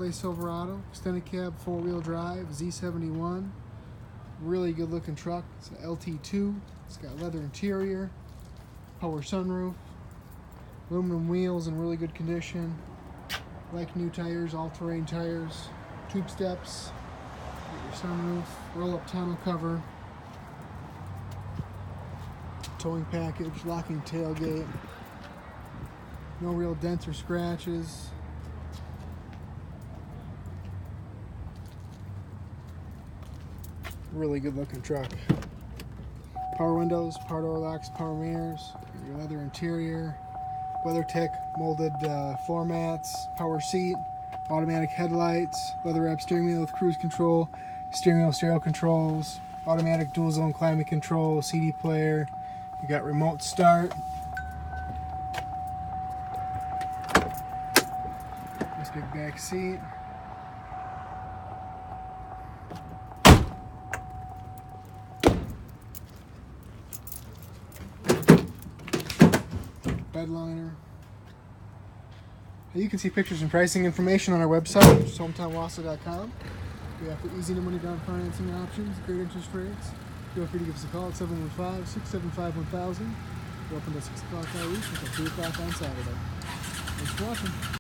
Silverado, extended cab, 4-wheel drive, Z71. Really good looking truck. It's an LT2. It's got leather interior, power sunroof, aluminum wheels in really good condition, like new tires, all-terrain tires, tube steps, your sunroof, roll-up tonneau cover, towing package, locking tailgate, no real dents or scratches. Really good looking truck. Power windows, power door locks, power mirrors, your leather interior, WeatherTech molded floor mats, power seat, automatic headlights, leather wrap steering wheel with cruise control, steering wheel stereo controls, automatic dual zone climate control, CD player. You got remote start. Nice big back seat. Bed liner. You can see pictures and pricing information on our website, which is hometownwausau.com. We offer easy to money down financing options, great interest rates. Feel free to give us a call at 715-675-1000. We're open to 6 o'clock all week until 3 o'clock on Saturday. Thanks for watching.